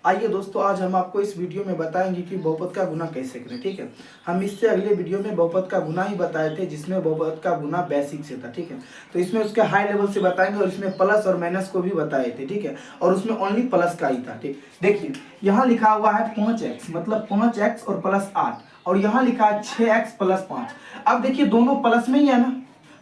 आइए दोस्तों, आज हम आपको इस वीडियो में बताएंगे कि बहुपद का गुना कैसे करें। ठीक है, हम इससे अगले वीडियो में बहुपद का गुना ही बताए थे, जिसमें बहुपद का गुना बेसिक से था। ठीक है, तो इसमें उसके हाई लेवल से बताएंगे और इसमें प्लस और माइनस को भी बताए थे। ठीक है, और उसमें ओनली प्लस का ही था। ठीक, देखिए यहाँ लिखा हुआ है 5x, मतलब 5x और प्लस 8, और यहाँ लिखा है 6x प्लस 5। अब देखिए दोनों प्लस में ही है ना,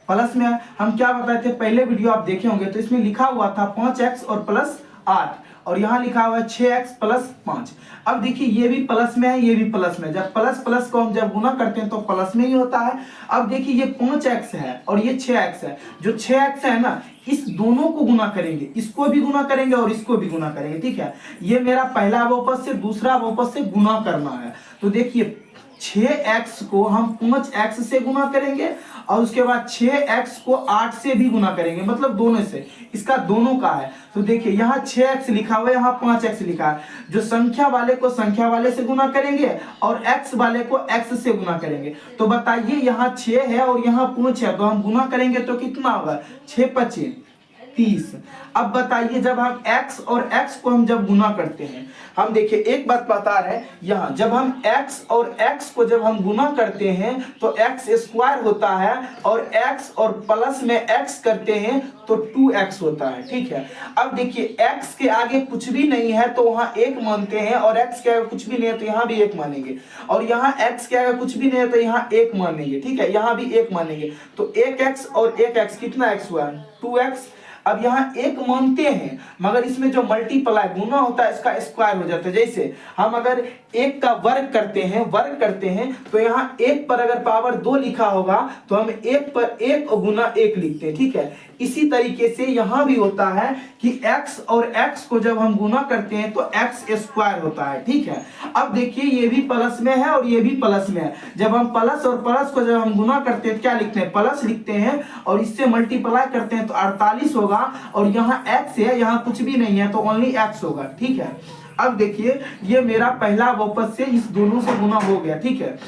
प्लस में है। हम क्या बताए थे, पहले वीडियो आप देखे होंगे तो इसमें लिखा हुआ था 5x और प्लस 8, और यहाँ लिखा हुआ है 6x प्लस 5। अब देखिए ये भी प्लस में है, ये भी प्लस में है। जब प्लस प्लस को हम जब गुना करते हैं तो प्लस में ही होता है। अब देखिए ये 5x है और ये 6x है। जो 6x है ना, इस दोनों को गुना करेंगे, इसको भी गुना करेंगे और इसको भी गुना करेंगे। ठीक है, ये मेरा पहला बहुपद से दूसरा बहुपद से गुना करना है। तो देखिए 6x को हम 5x से गुना करेंगे और उसके बाद 6x को 8 से भी गुना करेंगे, मतलब दोनों से, इसका दोनों का है। तो देखिए यहाँ 6x लिखा हुआ है, यहाँ 5x लिखा है। जो संख्या वाले को संख्या वाले से गुना करेंगे और x वाले को x से गुना करेंगे। तो बताइए यहाँ 6 है और यहाँ 5 है, तो हम गुना करेंगे तो कितना होगा, 6 5 30। अब बताइए जब हम x और x को हम जब गुना करते हैं, हम देखिए एक बात बता रहे हैं, यहाँ जब हम x और x को जब हम गुना करते हैं तो x स्क्वायर होता है, और x और प्लस में x करते हैं तो 2x होता है। ठीक है, अब देखिए x के आगे कुछ भी नहीं है तो वहां 1 मानते हैं, और x के आगे कुछ भी नहीं है तो यहाँ भी 1 मानेंगे, और यहाँ x के आगे कुछ भी नहीं है तो यहाँ 1 मानेंगे। ठीक है, यहाँ भी 1 मानेंगे। तो 1x और 1x कितना x हुआ, 2x। अब यहाँ 1 मानते हैं, मगर इसमें जो मल्टीप्लाई गुना होता है इसका स्क्वायर हो जाता है। जैसे हम अगर 1 का वर्ग करते हैं तो यहाँ 1 पर अगर पावर 2 लिखा होगा तो हम 1 पर 1 गुना 1 लिखते हैं। ठीक है, इसी तरीके से यहाँ भी होता है कि x और x को जब हम गुना करते हैं तो x स्क्वायर होता है। ठीक है, अब देखिए ये भी प्लस में है और ये भी प्लस में है। जब हम प्लस और प्लस को जब हम गुना करते हैं तो क्या लिखते हैं, प्लस लिखते हैं, और इससे मल्टीप्लाई करते हैं तो 48 होगा, और यहाँ x है, यहाँ कुछ भी नहीं है तो ओनली x होगा। ठीक है, अब देखिए ये मेरा पहला बहुपद से इस दोनों से गुना हो गया। ठीक है,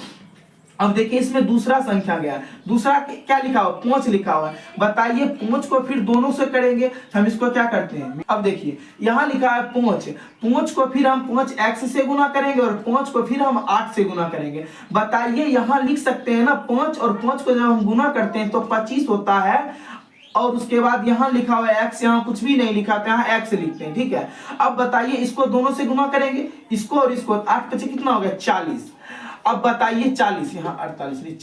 अब देखिए इसमें दूसरा संख्या गया, दूसरा क्या लिखा हुआ, 5 लिखा हुआ है। बताइए 5 को फिर दोनों से करेंगे, हम इसको क्या करते हैं, अब देखिए यहाँ लिखा है 5 को फिर हम 5x से गुना करेंगे और 5 को फिर हम 8 से गुना करेंगे। बताइए यहाँ लिख सकते हैं ना, 5 और 5 को जब हम गुना करते हैं तो 25 होता है, और उसके बाद यहाँ लिखा हुआ है x, यहाँ कुछ भी नहीं लिखा था, यहाँ x लिखते हैं। ठीक है, अब बताइए इसको दोनों से गुना करेंगे, इसको और इसको, 8 5 कितना हो गया, 40। अब बताइए 40, यहाँ 48 नहीं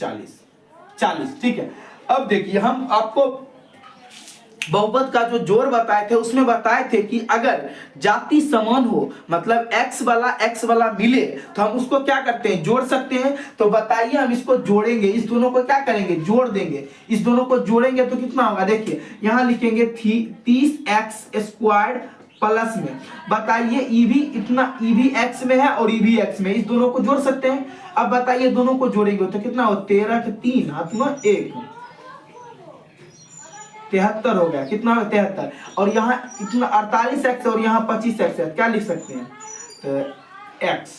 40। ठीक है, अब देखिए हम आपको बहुपद का जो जोड़ बताए थे उसमें बताए थे कि अगर जाति समान हो, मतलब x वाला मिले तो हम उसको क्या करते हैं, जोड़ सकते हैं। तो बताइए हम इसको जोड़ेंगे, इस दोनों को क्या करेंगे, जोड़ देंगे। इस दोनों को जोड़ेंगे तो कितना होगा, देखिए यहाँ लिखेंगे 30x स्क्वायर्ड प्लस में, बताइए ई भी x में है और ई भी x में, इस दोनों को जोड़ सकते हैं। अब बताइए दोनों को जोड़ेंगे तो कितना हो, 13 के 3 हाथ में 1, 73 हो गया। कितना 73, और यहाँ इतना 48x और यहाँ 25x है, क्या लिख सकते हैं, तो x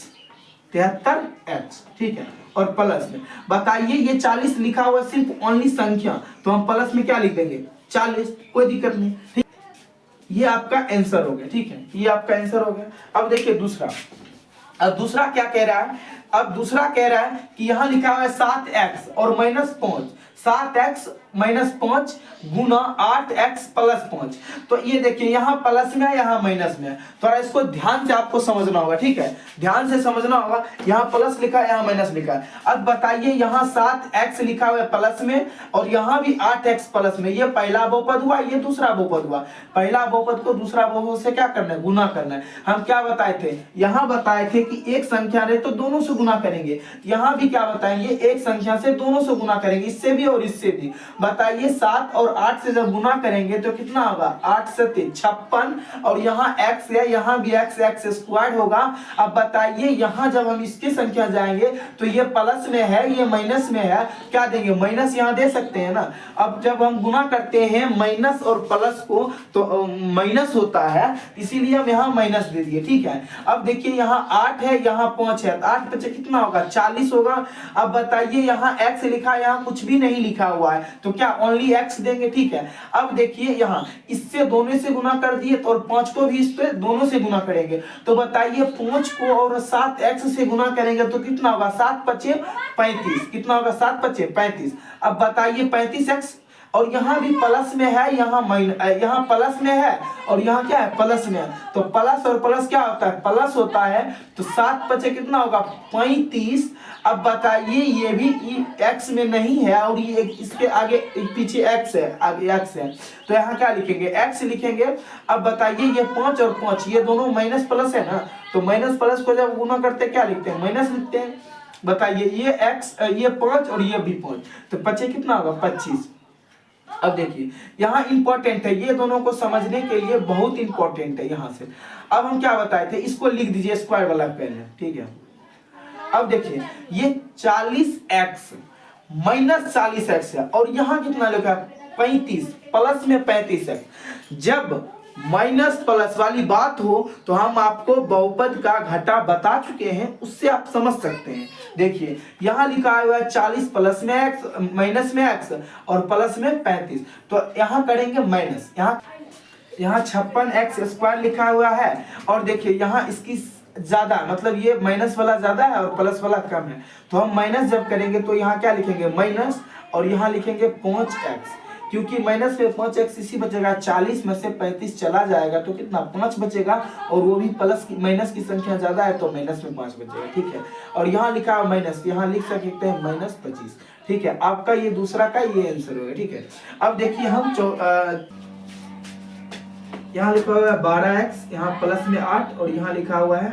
73x। ठीक है, और प्लस में बताइए ये 40 लिखा हुआ सिर्फ ओनली संख्या, तो हम प्लस में क्या लिख देंगे, 40, कोई दिक्कत नहीं। ठीक, ये आपका आंसर हो गया। ठीक है, ये आपका आंसर हो गया। अब देखिए दूसरा, अब दूसरा क्या कह रहा है, अब दूसरा कह रहा है कि यहाँ लिखा हुआ है 7x और -5, 7x -5 गुना 8x प्लस 5। तो ये देखिए यहाँ प्लस में है, यहाँ माइनस में है, थोड़ा इसको ध्यान से आपको समझना होगा। ठीक है, ध्यान से समझना होगा, यहाँ प्लस लिखा है, यहाँ माइनस लिखा है। अब बताइए यहाँ 7x लिखा हुआ है प्लस में और यहाँ भी 8x प्लस में, ये पहला बहुपद हुआ, ये दूसरा बहुपद हुआ। पहला बहुपद को दूसरा बहुपद से क्या करना है, गुना करना है। हम क्या बताए थे, यहाँ बताए थे कि एक संख्या रहे तो दोनों से गुना करेंगे। यहाँ भी क्या बताएंगे, एक संख्या से दोनों से गुना करेंगे, इससे भी और इससे भी। बताइए 7 और 8 से जब गुना करेंगे तो कितना होगा, 8 से 56, और यहाँ x है, यहाँ भी x स्क्वायर होगा। अब बताइए यहाँ जब हम इसकी संख्या जाएंगे तो ये प्लस में है, ये माइनस में है, क्या देंगे, माइनस यहाँ दे सकते हैं ना। अब जब हम गुना करते हैं माइनस और प्लस को तो माइनस होता है, इसीलिए हम यहाँ माइनस दे दिए। ठीक है, अब देखिए यहाँ 8 है, यहाँ 5 है, 8 5 कितना होगा 40 होगा। अब बताइए यहाँ x लिखा है, यहाँ कुछ भी नहीं लिखा हुआ है, तो क्या ओनली x देंगे, ठीक है। अब देखिए यहाँ इससे दोनों से गुना कर दिए तो, और 5 को भी इस पे दोनों से गुना करेंगे, तो बताइए 5 को और 7x से गुना करेंगे तो कितना होगा 7 पचे 35, कितना होगा 7 पचे 35। अब बताइए 35x, और यहाँ भी प्लस में है, यहाँ प्लस में है और यहाँ क्या है प्लस में है, तो प्लस और प्लस क्या होता है प्लस होता है, तो 7 पचे कितना होगा 35। अब बताइए ये भी x में नहीं है और ये इसके आगे पीछे x है, आगे x है, तो यहाँ क्या लिखेंगे x लिखेंगे। अब बताइए ये 5 और 5 ये दोनों माइनस प्लस है ना, तो माइनस प्लस को जब गुना करते हैं क्या लिखते हैं माइनस लिखते हैं। बताइए ये x ये 5 और ये भी 5, तो पचे कितना होगा 25। अब देखिए यहाँ इंपॉर्टेंट है, ये दोनों को समझने के लिए बहुत इंपॉर्टेंट है यहाँ से। अब हम क्या बताए थे, इसको लिख दीजिए स्क्वायर वाला पहले, ठीक है। अब देखिए ये 40x माइनस 40x है और यहाँ कितना लिखा है 35 प्लस में 35x। जब माइनस प्लस वाली बात हो तो हम आपको बहुपद का घटा बता चुके हैं, उससे आप समझ सकते हैं। देखिए यहाँ लिखा हुआ है 40 प्लस में x माइनस में x और प्लस में 35, तो यहाँ करेंगे माइनस, यहाँ 56x स्क्वायर लिखा हुआ है और देखिए यहाँ इसकी ज्यादा मतलब ये माइनस वाला ज्यादा है और प्लस वाला कम है, तो हम माइनस जब करेंगे तो यहाँ क्या लिखेंगे माइनस और यहाँ लिखेंगे 5x, क्योंकि माइनस में 5x इसी बचेगा, 40 में से 35 चला जाएगा तो कितना 5 बचेगा, और वो भी प्लस की माइनस की संख्या ज्यादा है तो माइनस में 5 बचेगा, ठीक है। और यहाँ लिखा है माइनस, यहाँ लिख सकते हैं माइनस 25, ठीक है। आपका ये दूसरा का ये आंसर होगा, ठीक है। अब देखिए हम यहाँ लिखा हुआ है 12x, यहाँ प्लस में 8 और यहाँ लिखा हुआ है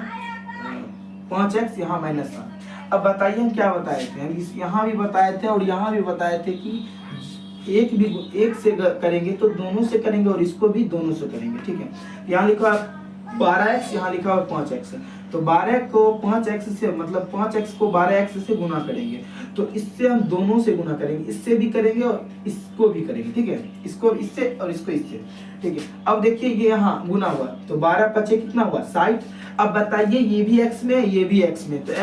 5x, यहाँ माइनस 7। अब बताइए हम क्या बताए थे, हम यहाँ भी बताए थे और यहाँ भी बताए थे कि एक से करेंगे तो दोनों से करेंगे और इसको भी दोनों से करेंगे, ठीक है। यहाँ लिखा है 12x, यहाँ लिखा हुआ 5x, तो 12 को 5x से मतलब 5x को 12x से गुना करेंगे तो इससे हम दोनों से गुना करेंगे, इससे भी करेंगे और इसको भी करेंगे, ठीक है। इसको इससे और इसको इससे, ठीक है। अब देखिए ये यहाँ गुना हुआ तो 12 पचे कितना हुआ 60। अब बताइए ये भी x में ये भी x में, तो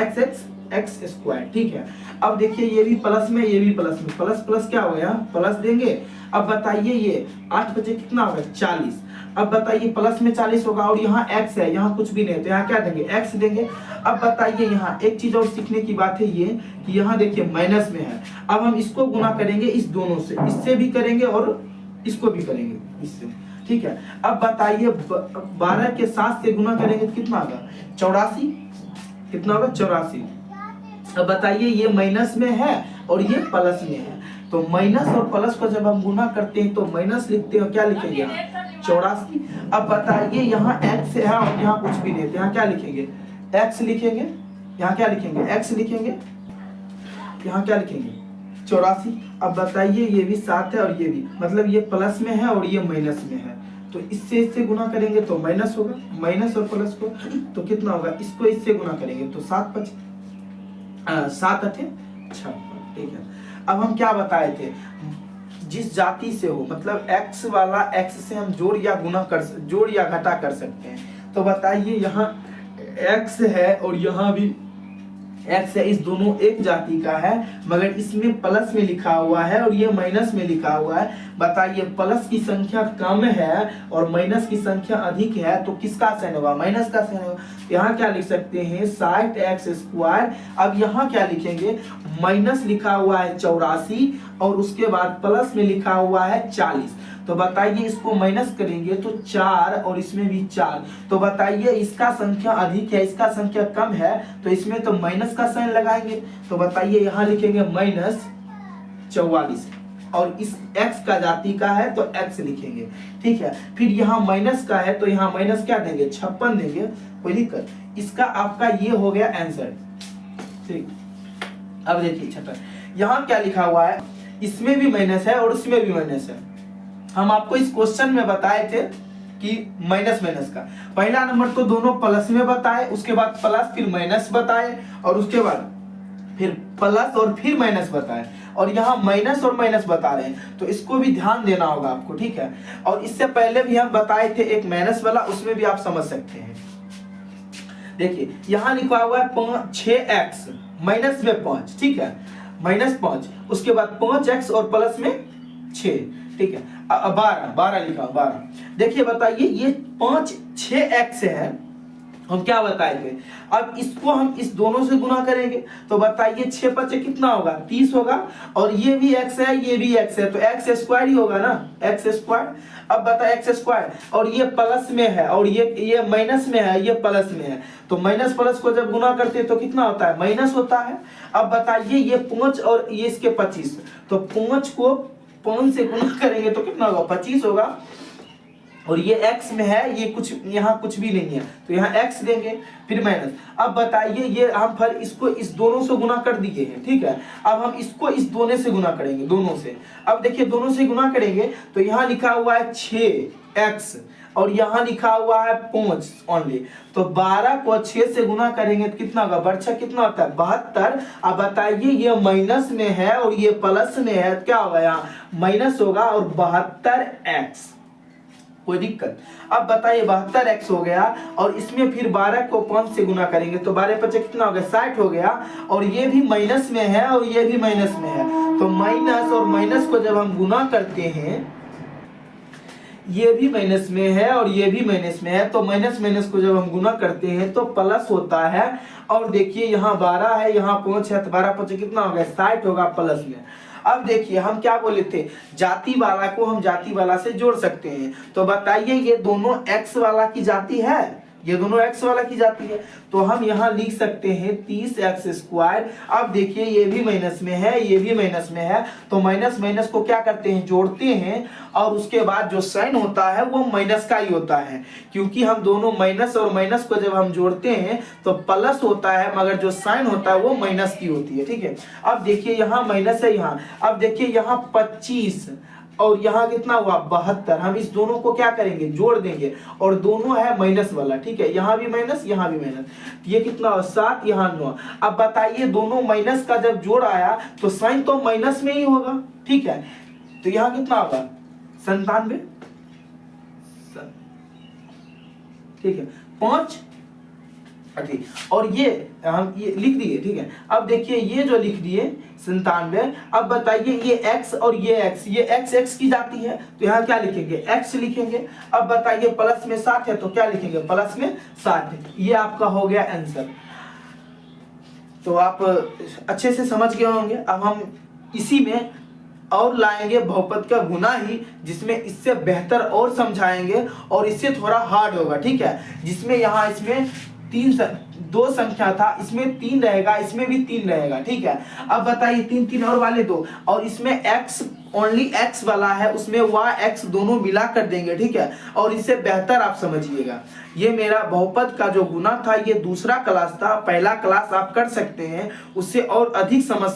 x स्क्वायर, ठीक है। अब देखिए ये भी प्लस में ये भी प्लस में, प्लस प्लस क्या होगा यहाँ प्लस देंगे। अब बताइए ये 8 बचे कितना होगा 40। अब बताइए प्लस में 40 होगा और यहाँ x है, यहाँ कुछ भी नहीं, तो यहाँ क्या देंगे x देंगे। अब बताइए यहाँ एक चीज और सीखने की बात है ये कि यहाँ देखिए माइनस में है, अब हम इसको गुना करेंगे इस दोनों से, इससे भी करेंगे और इसको भी करेंगे इससे, ठीक है। अब बताइए 12 के 7 से गुना करेंगे तो कितना होगा 84, कितना होगा 84। अब बताइए ये माइनस में है और ये प्लस में है, तो माइनस और प्लस को जब हम गुना करते हैं तो माइनस लिखते हैं, क्या लिखेंगे 84। अब बताइए यहाँ x है और यहाँ कुछ भी नहीं, तो यहाँ क्या लिखेंगे x लिखेंगे, यहाँ क्या लिखेंगे x लिखेंगे, यहाँ क्या लिखेंगे 84। अब बताइए ये भी 7 है और ये भी, मतलब ये प्लस में है और ये माइनस में है, तो इससे गुना करेंगे तो माइनस होगा, माइनस और प्लस को तो कितना होगा, इसको इससे गुना करेंगे तो 7 8 56, ठीक है। अब हम क्या बताए थे, जिस जाति से हो मतलब x वाला x से हम जोड़ या घटा कर सकते हैं। तो बताइए यहाँ x है और यहाँ भी x है, इस दोनों एक जाति का है, मगर इसमें प्लस में लिखा हुआ है और ये माइनस में लिखा हुआ है। बताइए प्लस की संख्या कम है और माइनस की संख्या अधिक है, तो किसका साइन होगा माइनस का साइन होगा। यहाँ क्या लिख सकते हैं 60x स्क्वायर। अब यहाँ क्या लिखेंगे, माइनस लिखा हुआ है 84 और उसके बाद प्लस में लिखा हुआ है 40, तो बताइए इसको माइनस करेंगे तो 4 और इसमें भी 4, तो बताइए इसका संख्या अधिक है इसका संख्या कम है, तो इसमें तो माइनस का साइन लगाएंगे। तो बताइए यहाँ लिखेंगे माइनस 44 और इस x का जाति का है तो x लिखेंगे, ठीक है। फिर यहाँ माइनस का है तो यहाँ माइनस क्या देंगे 56 देंगे, कोई दिक्कत। इसका आपका ये हो गया आंसर, ठीक। अब देखिए 56, यहाँ क्या लिखा हुआ है, इसमें भी माइनस है और उसमें भी माइनस है। हम आपको इस क्वेश्चन में बताए थे कि माइनस माइनस का पहला नंबर तो दोनों प्लस में बताए, उसके बाद प्लस फिर माइनस बताए और उसके बाद फिर प्लस और फिर माइनस बताए, और यहाँ माइनस और माइनस बता रहे हैं, तो इसको भी ध्यान देना होगा आपको, ठीक है। और इससे पहले भी हम बताए थे एक माइनस वाला, उसमें भी आप समझ सकते हैं। देखिए यहाँ लिखा हुआ है 6x माइनस में 5, ठीक है, -5, उसके बाद 5x और प्लस में 6, ठीक है, 12 लिखा 12। देखिए बताइए ये 6x है, हम क्या बताए थे, अब इसको हम इस दोनों से गुना करेंगे तो बताइए 6 5 कितना होगा, 30 होगा, और ये भी x है ये भी x है तो x स्क्वायर ही होगा ना, x स्क्वायर। अब बता x स्क्वायर, और ये प्लस में है और ये माइनस में है, ये प्लस में है, तो माइनस प्लस को जब गुना करते हैं तो कितना होता है, माइनस होता है। अब बताइए ये 5 और ये इसके 25, तो 5 को 5 से गुना करेंगे तो कितना होगा, 25 होगा, और ये x में है, ये कुछ यहाँ कुछ भी नहीं है तो यहाँ x देंगे, फिर माइनस। अब बताइए ये हम फिर इसको इस दोनों से गुना कर दिए हैं, ठीक है, अब हम इसको इस दोनों से गुना करेंगे, दोनों से। अब देखिए दोनों से गुना करेंगे तो यहाँ लिखा हुआ है 6x और यहाँ लिखा हुआ है 5 ओनली, तो 12 को 6 से गुना करेंगे तो कितना होगा, बर्छा कितना होता है, 72। अब बताइए ये माइनस में है और ये प्लस में है, क्या होगा, यहाँ माइनस होगा और 72x, कोई दिक्कत। अब बताइए 72x हो गया, और इसमें फिर 12 को 5 से गुना करेंगे तो 12 5 कितना हो गया, 60 हो गया, और ये भी माइनस में है और ये भी माइनस में है, तो माइनस और माइनस को जब हम गुना करते हैं, ये भी माइनस में है और ये भी माइनस में है, तो माइनस माइनस को जब हम गुना करते हैं तो प्लस होता है। और देखिए यहाँ 12 है यहाँ 5 है, तो 12 5 कितना हो गया, 60 होगा प्लस में। अब देखिए हम क्या बोले थे, जाति वाला को हम जाति वाला से जोड़ सकते हैं, तो बताइए ये दोनों x वाला की जाति है, ये दोनों x वाला की जाती है, तो हम यहाँ लिख सकते हैं 30x स्क्वायर। अब देखिए ये भी माइनस में है ये भी माइनस में है, तो माइनस माइनस को क्या करते हैं, जोड़ते हैं, और उसके बाद जो साइन होता है वो माइनस का ही होता है, क्योंकि हम दोनों माइनस और माइनस को जब हम जोड़ते हैं तो प्लस होता है, मगर जो साइन होता है वो माइनस की होती है, ठीक है। अब देखिए यहाँ माइनस है यहाँ, अब देखिए यहाँ 25 और यहाँ कितना हुआ 72, हम इस दोनों को क्या करेंगे, जोड़ देंगे, और दोनों है माइनस वाला, ठीक है, यहाँ भी माइनस यहाँ भी माइनस, ये कितना हुआ 7 यहाँ 9। अब बताइए दोनों माइनस का जब जोड़ आया तो साइन तो माइनस में ही होगा, ठीक है, तो यहाँ कितना होगा 97, ठीक है, 5 और ये हम ये लिख दिए, ठीक है। अब देखिए ये जो लिख दिए 97, अब बताइए ये x और ये x, ये x की जाती है तो यहाँ क्या लिखेंगे, x लिखेंगे। अब बताइए प्लस में 7 है तो क्या लिखेंगे, प्लस में 7, ये आपका हो गया आंसर। तो आप अच्छे से समझ गए होंगे। अब हम इसी में और लाएंगे बहुपद का गुना ही, जिसमें इससे बेहतर और समझाएंगे और इससे थोड़ा हार्ड होगा, ठीक है, जिसमें यहाँ इसमें 2 संख्या था, इसमें 3 रहेगा, इसमें भी 3 रहेगा, ठीक है। अब बताइए 3 3 और वाले 2, और इसमें x ओनली x वाला है, उसमें y x दोनों मिला कर देंगे, ठीक है, और इससे बेहतर आप समझिएगा। ये मेरा बहुपद का जो गुना था ये दूसरा क्लास था, पहला क्लास आप कर सकते हैं, उससे और अधिक समझ सकते हैं।